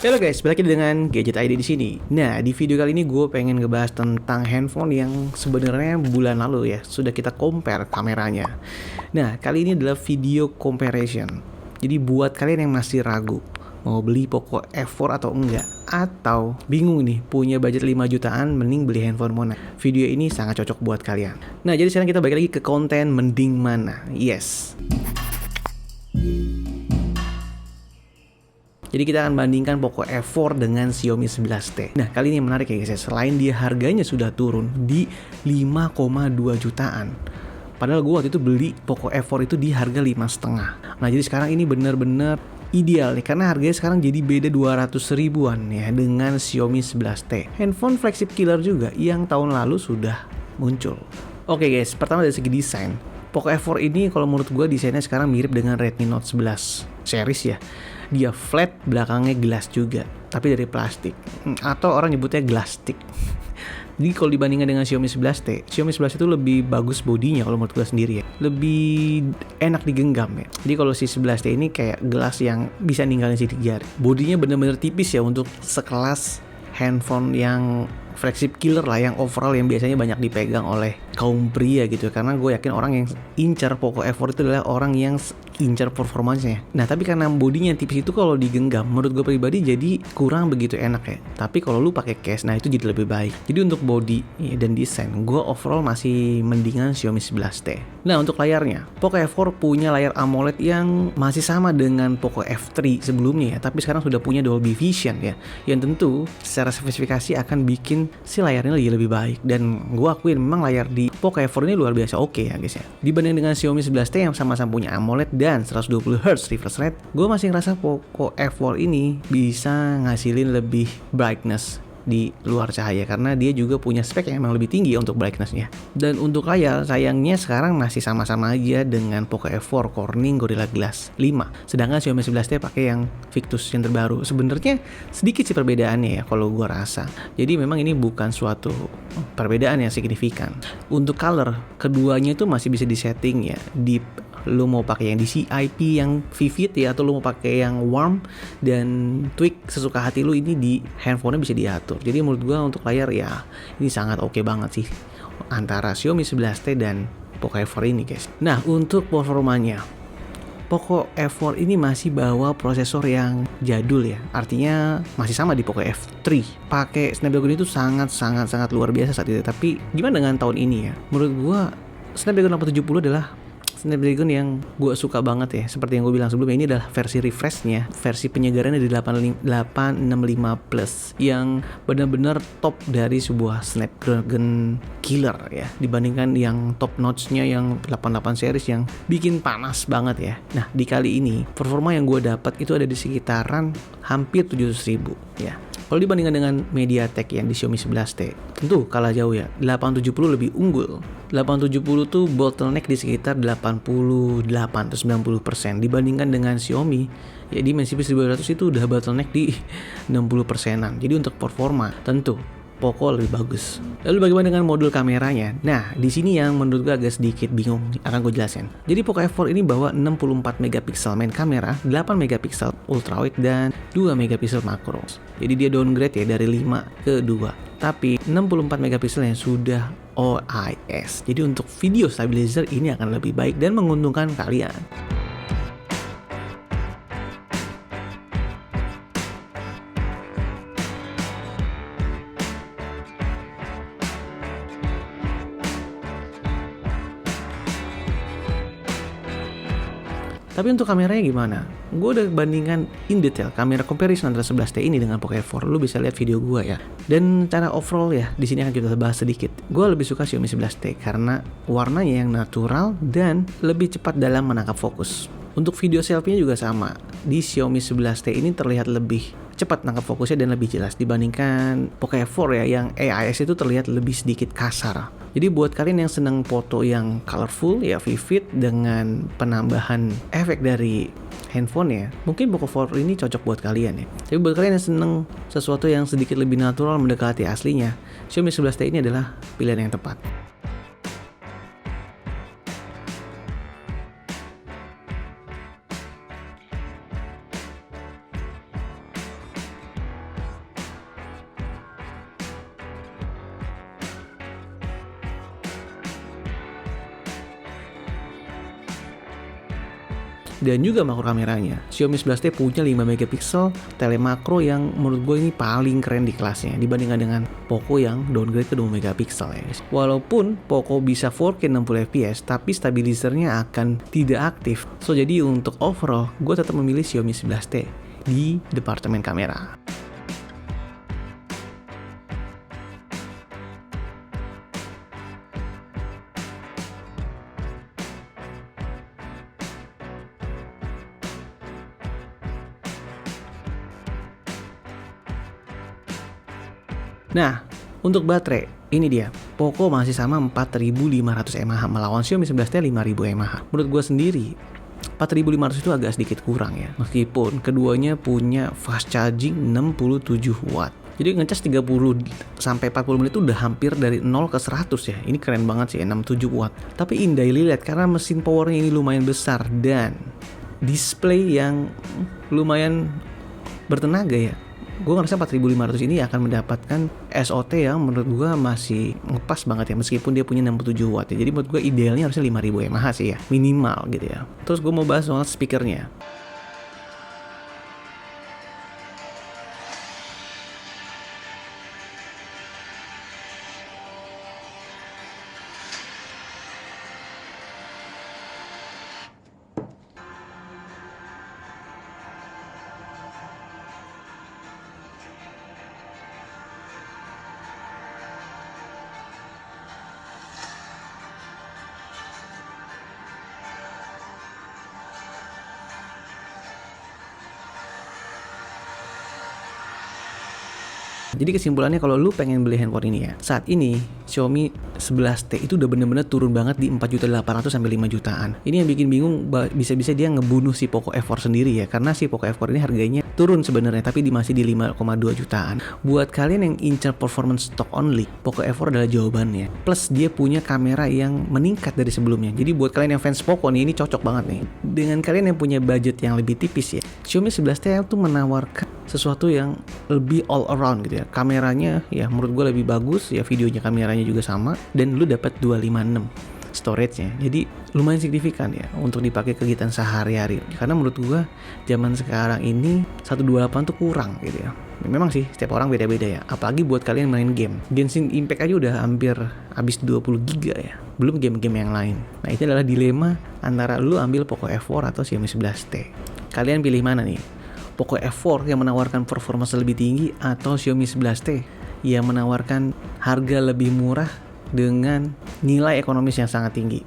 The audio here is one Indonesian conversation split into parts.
Halo guys, balik lagi dengan Gadget ID di sini. Nah, di video kali ini gue pengen ngebahas tentang handphone yang sebenarnya bulan lalu ya sudah kita compare kameranya. Nah, kali ini adalah video comparison. Jadi buat kalian yang masih ragu mau beli Poco F4 atau enggak, atau bingung nih punya budget 5 jutaan mending beli handphone mana, video ini sangat cocok buat kalian. Nah, jadi sekarang kita balik lagi ke konten mending mana. Yes. Jadi kita akan bandingkan Poco F4 dengan Xiaomi 11T. Nah, kali ini yang menarik ya guys ya, selain dia harganya sudah turun di 5,2 jutaan. Padahal gue waktu itu beli Poco F4 itu di harga 5,5. Nah, jadi sekarang ini bener-bener ideal nih, karena harganya sekarang jadi beda 200 ribuan ya dengan Xiaomi 11T. Handphone flagship killer juga yang tahun lalu sudah muncul. Oke guys, pertama dari segi desain. Poco F4 ini kalau menurut gue desainnya sekarang mirip dengan Redmi Note 11 series ya. Dia flat, belakangnya glass juga, tapi dari plastik. Atau orang nyebutnya glassstick. Jadi kalau dibandingkan dengan Xiaomi 11T, Xiaomi 11 itu lebih bagus bodinya kalau menurut gue sendiri ya. Lebih enak digenggam ya. Jadi kalau si 11T ini kayak gelas yang bisa ninggalin sidik jari. Bodinya bener-bener tipis ya untuk sekelas handphone yang flagship killer lah, yang overall yang biasanya banyak dipegang oleh kaum pria gitu. Karena gue yakin orang yang incar Poco F4 itu adalah orang yang incar performanya. Nah, tapi karena bodinya yang tipis itu kalau digenggam, menurut gue pribadi jadi kurang begitu enak ya. Tapi kalau lu pakai case, nah itu jadi lebih baik. Jadi untuk body dan desain, gue overall masih mendingan Xiaomi 11T. Nah, untuk layarnya, Poco F4 punya layar AMOLED yang masih sama dengan Poco F3 sebelumnya ya, tapi sekarang sudah punya Dolby Vision ya, yang tentu secara spesifikasi akan bikin si layarnya lebih baik. Dan gue akuin memang layar di Poco F4 ini luar biasa oke ya guys ya. Dibanding dengan Xiaomi 11T yang sama-sama punya AMOLED dan 120Hz refresh rate, gue masih ngerasa Poco F4 ini bisa ngasilin lebih brightness di luar cahaya, karena dia juga punya spek yang emang lebih tinggi untuk brightness-nya. Dan untuk layar, sayangnya sekarang masih sama-sama aja dengan Poco F4 Corning Gorilla Glass 5. Sedangkan Xiaomi 11T pakai yang Victus yang terbaru. Sebenarnya sedikit sih perbedaannya ya kalau gue rasa. Jadi memang ini bukan suatu perbedaan yang signifikan. Untuk color, keduanya itu masih bisa disetting ya, deep. Lu mau pakai yang DCI-P yang vivid ya, atau lu mau pakai yang warm dan tweak sesuka hati lu, ini di handphonenya bisa diatur. Jadi menurut gua untuk layar ya ini sangat oke banget sih antara Xiaomi 11T dan Poco F4 ini guys. Nah, untuk performanya, Poco F4 ini masih bawa prosesor yang jadul ya. Artinya masih sama di Poco F3. Pakai Snapdragon itu sangat luar biasa saat itu. Tapi gimana dengan tahun ini ya? Menurut gua Snapdragon 870 adalah Snapdragon yang gue suka banget ya. Seperti yang gue bilang sebelumnya, ini adalah versi refreshnya, versi penyegarannya di 865 Plus, yang benar-benar top dari sebuah Snapdragon killer ya, dibandingkan yang top notch-nya yang 88 series yang bikin panas banget ya. Nah, di kali ini performa yang gue dapat itu ada di sekitaran hampir 700.000 ya. Kalau dibandingkan dengan MediaTek yang di Xiaomi 11T, tentu kalah jauh ya. 870 lebih unggul. 870 tuh bottleneck di sekitar 88-90% dibandingkan dengan Xiaomi. Ya, di Dimensity 1200 itu udah bottleneck di 60%-an. Jadi untuk performa tentu Poco lebih bagus. Lalu bagaimana dengan modul kameranya? Nah, di sini yang menurut gue agak sedikit bingung, akan gue jelasin. Jadi Poco F4 ini bawa 64 megapiksel main kamera, 8 megapiksel ultrawide dan 2 megapiksel makro. Jadi dia downgrade ya dari 5 ke 2. Tapi 64 megapiksel yang sudah OIS. Jadi untuk video stabilizer ini akan lebih baik dan menguntungkan kalian. Tapi untuk kameranya gimana? Gue udah bandingkan in detail kamera comparison antara 11T ini dengan Poco F4. Lu bisa lihat video gue ya. Dan cara overall ya, di sini akan kita bahas sedikit. Gue lebih suka Xiaomi 11T karena warnanya yang natural dan lebih cepat dalam menangkap fokus. Untuk video selfie-nya juga sama. Di Xiaomi 11T ini terlihat lebih cepat nangkap fokusnya dan lebih jelas dibandingkan Poco F4 ya, yang AIS itu terlihat lebih sedikit kasar. Jadi buat kalian yang senang foto yang colorful ya, vivid dengan penambahan efek dari handphone ya, mungkin Poco F4 ini cocok buat kalian ya. Tapi buat kalian yang senang sesuatu yang sedikit lebih natural mendekati aslinya, Xiaomi 11T ini adalah pilihan yang tepat. dan juga makro kameranya. Xiaomi 11T punya 5 megapiksel telemakro yang menurut gue ini paling keren di kelasnya dibandingkan dengan Poco yang downgrade ke 2 megapiksel ya guys. Walaupun Poco bisa 4K 60 fps, tapi stabilizernya akan tidak aktif. So jadi untuk overall, gue tetap memilih Xiaomi 11T di departemen kamera. Nah, untuk baterai, ini dia. Poco masih sama 4500 mAh melawan Xiaomi 11T 5000 mAh. Menurut gue sendiri, 4500 itu agak sedikit kurang ya. Meskipun keduanya punya fast charging 67 watt. Jadi ngecas 30 sampai 40 menit itu udah hampir dari 0 ke 100 ya. Ini keren banget sih, 67 watt. Tapi in daily light karena mesin powernya ini lumayan besar dan display yang lumayan bertenaga ya. Gue ngerasa 4500 ini akan mendapatkan SOT yang menurut gue masih ngepas banget ya, meskipun dia punya 67 watt ya. Jadi menurut gue idealnya harusnya 5000 mAh sih ya, minimal gitu ya. Terus gue mau bahas soal speakernya. Jadi kesimpulannya kalau lu pengen beli handphone ini ya, saat ini Xiaomi 11T itu udah bener-bener turun banget di 4.800.000 sampai 5 jutaan. Ini yang bikin bingung, bisa-bisa dia ngebunuh si Poco F4 sendiri ya, karena si Poco F4 ini harganya turun sebenarnya tapi masih di 5,2 jutaan. Buat kalian yang incar performance stock only, Poco F4 adalah jawabannya. Plus dia punya kamera yang meningkat dari sebelumnya. Jadi buat kalian yang fans Poco nih, ini cocok banget nih. Dengan kalian yang punya budget yang lebih tipis ya, Xiaomi 11T tuh menawarkan sesuatu yang lebih all around gitu ya. Kameranya ya menurut gue lebih bagus ya, videonya kameranya juga sama, dan lu dapat 256 storage-nya. Jadi lumayan signifikan ya untuk dipakai kegiatan sehari-hari. Karena menurut gue zaman sekarang ini 128 tuh kurang gitu ya. Memang sih setiap orang beda-beda ya. Apalagi buat kalian main game. Genshin Impact aja udah hampir habis 20 giga ya. Belum game-game yang lain. Nah, itu adalah dilema antara lu ambil Poco F4 atau Xiaomi 11T. Kalian pilih mana nih? Poco F4 yang menawarkan performance lebih tinggi atau Xiaomi 11T yang menawarkan harga lebih murah dengan nilai ekonomis yang sangat tinggi.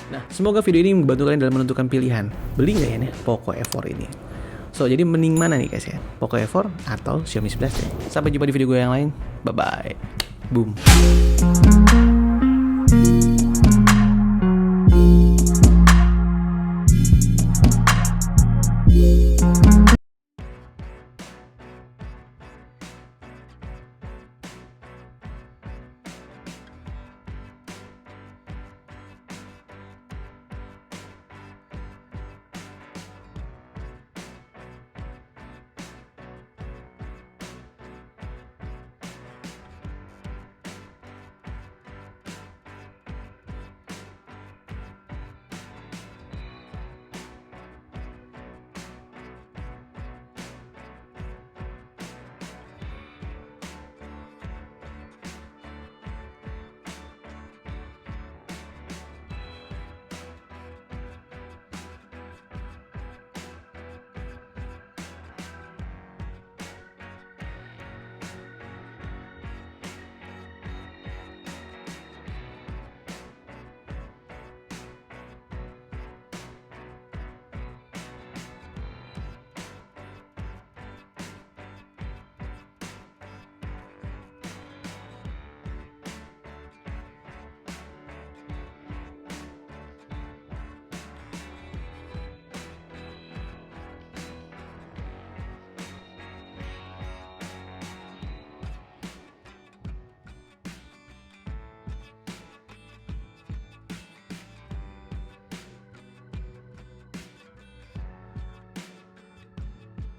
Nah, semoga video ini membantu kalian dalam menentukan pilihan. Beli nggak ya nih Poco F4 ini? So, jadi mending mana nih guys ya? Poco F4 atau Xiaomi 11T? Sampai jumpa di video gue yang lain. Bye-bye. Boom.